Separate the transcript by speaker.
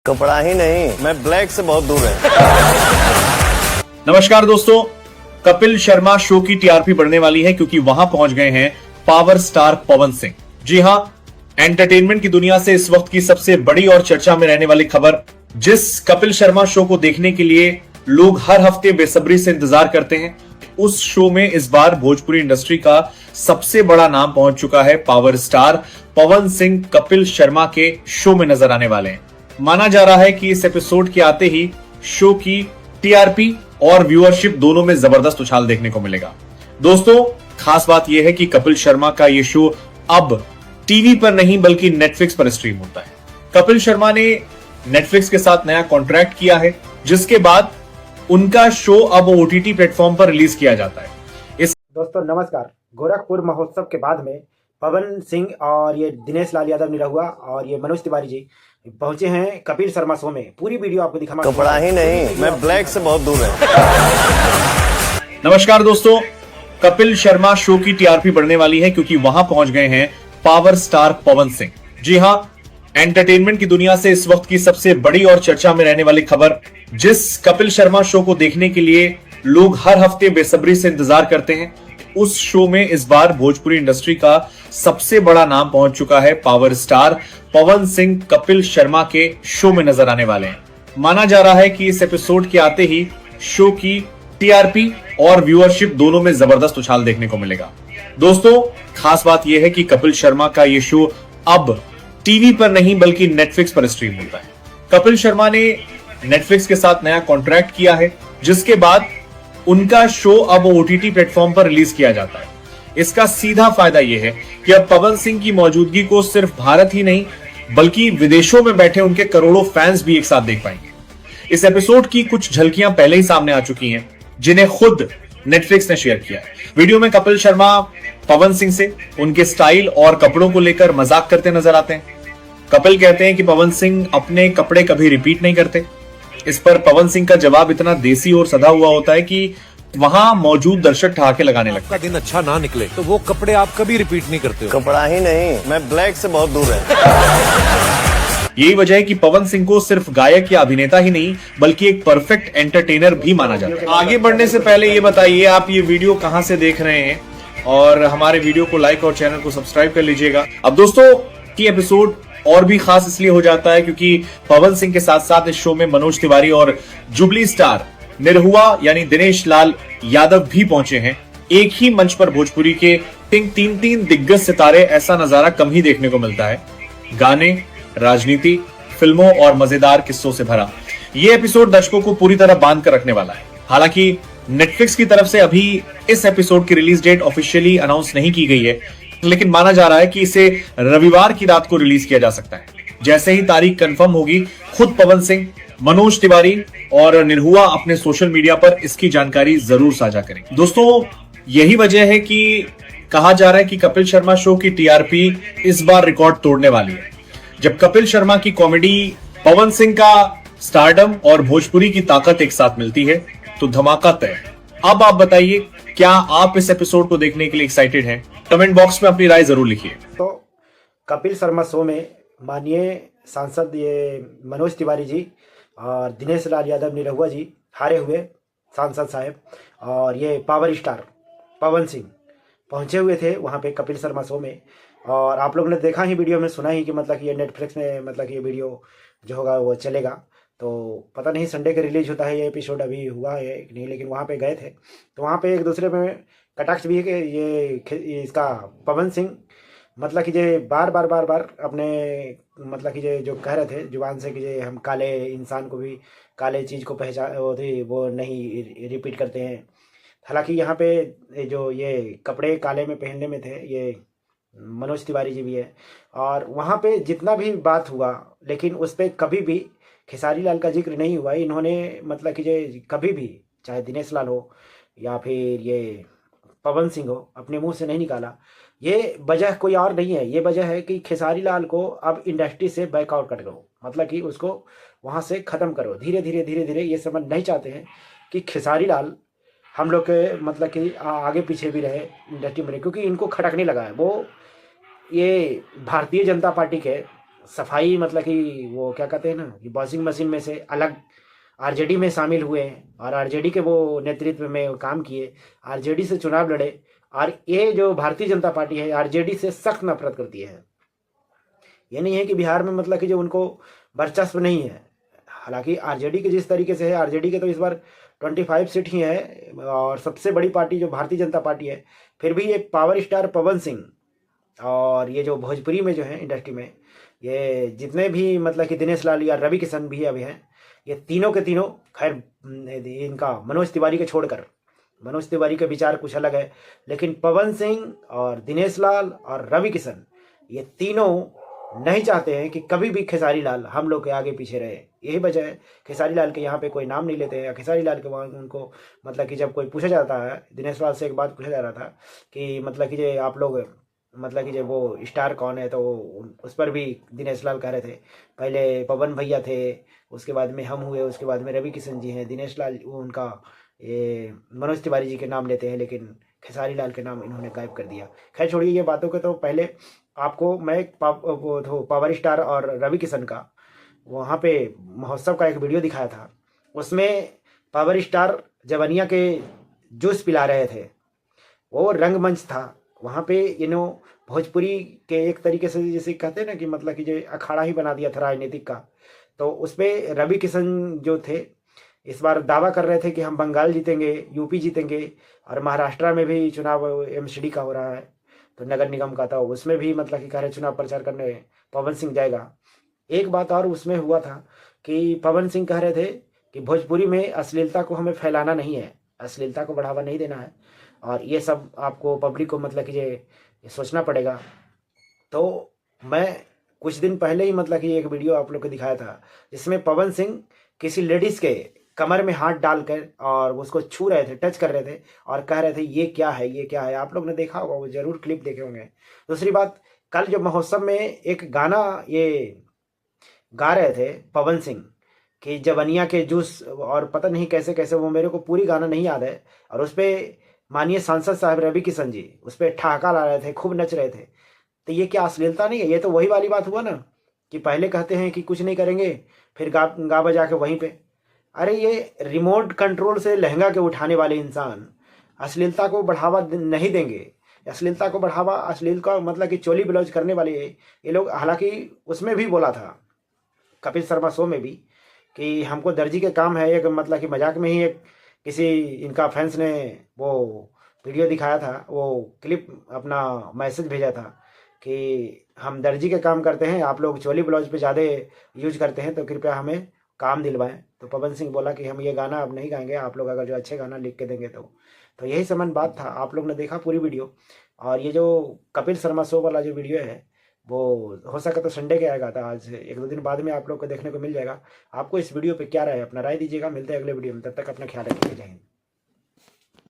Speaker 1: कपड़ा ही नहीं, मैं ब्लैक से बहुत दूर है।
Speaker 2: नमस्कार दोस्तों, कपिल शर्मा शो की टीआरपी बढ़ने वाली है क्योंकि वहां पहुंच गए हैं पावर स्टार पवन सिंह। जी हां, एंटरटेनमेंट की दुनिया से इस वक्त की सबसे बड़ी और चर्चा में रहने वाली खबर, जिस कपिल शर्मा शो को देखने के लिए लोग हर हफ्ते बेसब्री से इंतजार करते हैं, उस शो में इस बार भोजपुरी इंडस्ट्री का सबसे बड़ा नाम पहुंच चुका है। पावर स्टार पवन सिंह कपिल शर्मा के शो में नजर आने वाले हैं। माना जा रहा है कि इस एपिसोड के आते ही शो की टीआरपी और व्यूअरशिप दोनों में जबरदस्त उछाल देखने को मिलेगा। दोस्तों, खास बात यह है कि कपिल शर्मा का यह शो अब टीवी पर नहीं बल्कि नेटफ्लिक्स पर स्ट्रीम होता है। कपिल शर्मा ने नेटफ्लिक्स के साथ नया कॉन्ट्रैक्ट किया है, जिसके बाद उनका शो अब ओटीटी प्लेटफॉर्म पर रिलीज किया जाता है।
Speaker 3: दोस्तों नमस्कार। गोरखपुर महोत्सव के बाद में पवन सिंह और ये दिनेश लाल यादव निरहुआ और ये मनोज तिवारी जी पहुंचे हैं कपिल शर्मा शो में। पूरी वीडियो आपको दिखाऊंगा।
Speaker 1: कपड़ा ही नहीं, मैं ब्लैक से बहुत दूर है।
Speaker 2: नमस्कार दोस्तों, कपिल शर्मा शो की टीआरपी बढ़ने वाली है क्योंकि वहां पहुंच गए हैं पावर स्टार पवन सिंह। जी हां, एंटरटेनमेंट की दुनिया से इस वक्त की सबसे बड़ी और चर्चा में रहने वाली खबर, जिस कपिल शर्मा शो को देखने के लिए लोग हर हफ्ते बेसब्री से इंतजार करते हैं, उस शो में इस बार भोजपुरी इंडस्ट्री का सबसे बड़ा नाम पहुंच चुका है। पावर स्टार पवन सिंह कपिल शर्मा के शो में नजर आने वाले हैं। माना जा रहा है कि इस एपिसोड के आते ही शो की टीआरपी और व्यूअरशिप दोनों में जबरदस्त उछाल देखने को मिलेगा। दोस्तों, खास बात यह है कि कपिल शर्मा का यह शो अब टीवी पर नहीं बल्कि नेटफ्लिक्स पर स्ट्रीम होता है। कपिल शर्मा ने नेटफ्लिक्स के साथ नया कॉन्ट्रैक्ट किया है, जिसके बाद उनका शो अब ओटीटी प्लेटफॉर्म पर रिलीज किया जाता है। इसका सीधा फायदा यह है कि अब पवन सिंह की मौजूदगी को सिर्फ भारत ही नहीं बल्कि विदेशों में बैठे उनके करोड़ों फैंस भी एक साथ देख पाएंगे। इस एपिसोड की कुछ झलकियां पहले ही सामने आ चुकी हैं, जिन्हें खुद नेटफ्लिक्स ने शेयर किया है। वीडियो में कपिल शर्मा पवन सिंह से उनके स्टाइल और कपड़ों को लेकर मजाक करते नजर आते हैं। कपिल कहते हैं कि पवन सिंह अपने कपड़े कभी रिपीट नहीं करते। इस पर पवन सिंह का जवाब इतना देसी और सधा हुआ होता है कि वहां मौजूद दर्शक ठहाके लगाने लगते हैं।
Speaker 4: दिन अच्छा ना निकले तो वो कपड़े आप कभी रिपीट नहीं करते हो।
Speaker 1: कपड़ा ही नहीं, मैं ब्लैक से बहुत दूर है।
Speaker 2: यही वजह है कि पवन सिंह को सिर्फ गायक या अभिनेता ही नहीं बल्कि एक परफेक्ट एंटरटेनर भी माना जाता है। आगे बढ़ने से पहले ये बताइए, आप ये वीडियो कहां से देख रहे हैं और हमारे वीडियो को लाइक और चैनल को सब्सक्राइब कर लीजिएगा। अब दोस्तों, की एपिसोड और भी खास इसलिए हो जाता है क्योंकि पवन सिंह के साथ साथ इस शो में मनोज तिवारी और जुबली स्टार निरहुआ यानी दिनेश लाल यादव भी पहुंचे हैं। एक ही मंच पर भोजपुरी के तीन दिग्गज सितारे, ऐसा नजारा कम ही देखने को मिलता है। गाने, राजनीति, फिल्मों और मजेदार किस्सों से भरा यह एपिसोड दर्शकों को पूरी तरह बांध कर रखने वाला है। हालांकि नेटफ्लिक्स की तरफ से अभी इस एपिसोड की रिलीज डेट ऑफिशियली अनाउंस नहीं की गई है, लेकिन माना जा रहा है कि इसे रविवार की रात को रिलीज किया जा सकता है। जैसे ही तारीख कंफर्म होगी, खुद पवन सिंह, मनोज तिवारी और निरहुआ अपने सोशल मीडिया पर इसकी जानकारी जरूर साझा करेंगे। दोस्तों, यही वजह है कि कहा जा रहा है कि कपिल शर्मा शो की टीआरपी इस बार रिकॉर्ड तोड़ने वाली है। जब कपिल शर्मा की कॉमेडी, पवन सिंह का स्टारडम और भोजपुरी की ताकत एक साथ मिलती है तो धमाका तय है। अब आप बताइए, क्या आप इस एपिसोड को देखने के लिए एक्साइटेड हैं? कमेंट बॉक्स में अपनी राय जरूर लिखिए।
Speaker 3: तो कपिल शर्मा शो में माननीय सांसद ये मनोज तिवारी जी और दिनेश लाल यादव निरहुआ जी, हारे हुए सांसद साहब, और ये पावर स्टार पवन सिंह पहुंचे हुए थे वहां पे कपिल शर्मा शो में। और आप लोगों ने देखा ही, वीडियो में सुना ही कि मतलब ये नेटफ्लिक्स में मतलब ये वीडियो जो होगा वो चलेगा। तो पता नहीं संडे के रिलीज होता है ये एपिसोड, अभी हुआ है कि नहीं, लेकिन वहाँ पे गए थे तो वहाँ पे एक दूसरे में कटाक्ष भी है कि ये इसका पवन सिंह मतलब कि ये बार बार अपने मतलब कि ये जो कह रहे थे जुबान से कि ये हम काले इंसान को भी, काले चीज़ को पहचान वो नहीं रिपीट करते हैं। हालांकि यहाँ पे जो ये कपड़े काले में पहनने में थे, ये मनोज तिवारी जी भी है। और वहाँ पे जितना भी बात हुआ, लेकिन उस पर कभी भी खेसारी लाल का जिक्र नहीं हुआ। इन्होंने मतलब कि ये कभी भी, चाहे दिनेश लाल हो या फिर ये पवन सिंह हो, अपने मुंह से नहीं निकाला। ये वजह कोई और नहीं है, ये वजह है कि खेसारी लाल को अब इंडस्ट्री से बैकआउट कर दो, मतलब कि उसको वहाँ से ख़त्म करो धीरे धीरे। ये समझ नहीं चाहते हैं कि खेसारी लाल हम लोग के मतलब कि आगे पीछे भी रहे इंडस्ट्री में, क्योंकि इनको खटकने लगा है। वो ये भारतीय जनता पार्टी के सफाई मतलब कि वो क्या कहते हैं ना कि वॉशिंग मशीन में से अलग आरजेडी में शामिल हुए और आरजेडी के वो नेतृत्व में काम किए, आरजेडी से चुनाव लड़े। और ये जो भारतीय जनता पार्टी है आरजेडी से सख्त नफरत करती है। ये नहीं है कि बिहार में मतलब कि जो उनको वर्चस्व नहीं है, हालांकि आरजेडी के जिस तरीके से है, आरजेडी के तो इस बार 25 सीट ही है और सबसे बड़ी पार्टी जो भारतीय जनता पार्टी है, फिर भी ये पावर स्टार पवन सिंह और ये जो भोजपुरी में जो है इंडस्ट्री में ये जितने भी मतलब कि दिनेश लाल या रवि किशन भी अभी हैं, ये तीनों के तीनों, खैर इनका मनोज तिवारी के छोड़कर, मनोज तिवारी के विचार कुछ अलग है, लेकिन पवन सिंह और दिनेश लाल और रवि किशन ये तीनों नहीं चाहते हैं कि कभी भी खेसारी लाल हम लोग के आगे पीछे रहे। यही वजह है खेसारी लाल के यहाँ पे कोई नाम नहीं लेते हैं। खेसारी लाल के वहाँ उनको मतलब कि जब कोई पूछा जाता है, दिनेश लाल से एक बात पूछा जा रहा था कि मतलब कि ये आप लोग मतलब कि जब वो स्टार कौन है, तो उस पर भी दिनेश लाल कह रहे थे पहले पवन भैया थे, उसके बाद में हम हुए, उसके बाद में रवि किशन जी हैं, दिनेश लाल वो उनका ये मनोज तिवारी जी के नाम लेते हैं, लेकिन खेसारी लाल के नाम इन्होंने गायब कर दिया। खैर छोड़िए ये बातों के, तो पहले आपको मैं पावर स्टार और रवि किशन का वहाँ पे महोत्सव का एक वीडियो दिखाया था। उसमें पावर स्टार जवनिया के जूस पिला रहे थे, वो रंगमंच था। वहाँ पे भोजपुरी के एक तरीके से जैसे कहते हैं ना कि मतलब कि जो अखाड़ा ही बना दिया था राजनीतिक का। तो उस पर रवि किशन जो थे इस बार दावा कर रहे थे कि हम बंगाल जीतेंगे, यूपी जीतेंगे, और महाराष्ट्र में भी चुनाव एमसीडी का हो रहा है तो नगर निगम का था, उसमें भी मतलब कि कह रहे चुनाव प्रचार करने पवन सिंह जाएगा। एक बात और उसमें हुआ था कि पवन सिंह कह रहे थे कि भोजपुरी में अश्लीलता को हमें फैलाना नहीं है, अश्लीलता को बढ़ावा नहीं देना है, और ये सब आपको पब्लिक को मतलब कि ये सोचना पड़ेगा। तो मैं कुछ दिन पहले ही मतलब कि एक वीडियो आप लोग को दिखाया था जिसमें पवन सिंह किसी लेडीज़ के कमर में हाथ डालकर और उसको छू रहे थे, टच कर रहे थे और कह रहे थे ये क्या है, ये क्या है। आप लोग ने देखा होगा, वो जरूर क्लिप देखे होंगे। दूसरी बात, कल जो महोत्सव में एक गाना ये गा रहे थे पवन सिंह कि जवनिया के जूस और पता नहीं कैसे कैसे, वो मेरे को पूरी गाना नहीं याद है, और उस पर माननीय सांसद साहब रवि किशन जी उस पर ठहाका ला रहे थे, खूब नच रहे थे। तो ये क्या अश्लीलता नहीं है? ये तो वही वाली बात हुआ ना कि पहले कहते हैं कि कुछ नहीं करेंगे, फिर गा बजा के वहीं पे। अरे ये रिमोट कंट्रोल से लहंगा के उठाने वाले इंसान अश्लीलता को बढ़ावा नहीं देंगे। अश्लीलता को बढ़ावा, अश्लील का मतलब कि चोली ब्लाउज करने वाले ये लोग, हालांकि उसमें भी बोला था कपिल शर्मा शो में भी कि हमको दर्जी के काम है, एक मतलब कि मजाक में ही एक किसी इनका फैंस ने वो वीडियो दिखाया था, वो क्लिप अपना मैसेज भेजा था कि हम दर्जी के काम करते हैं, आप लोग चोली ब्लाउज पे ज़्यादा यूज करते हैं, तो कृपया हमें काम दिलवाएं। तो पवन सिंह बोला कि हम ये गाना अब नहीं गाएंगे, आप लोग अगर जो अच्छे गाना लिख के देंगे तो यही समझ बात था। आप लोग ने देखा पूरी वीडियो। और ये जो कपिल शर्मा शो वाला जो वीडियो है वो हो सका तो संडे के आएगा था, आज 1-2 दिन बाद में आप लोग को देखने को मिल जाएगा। आपको इस वीडियो पे क्या राय है, अपना राय दीजिएगा। मिलते हैं अगले वीडियो में, तब तक अपना ख्याल रखिएगा। जय हिंद।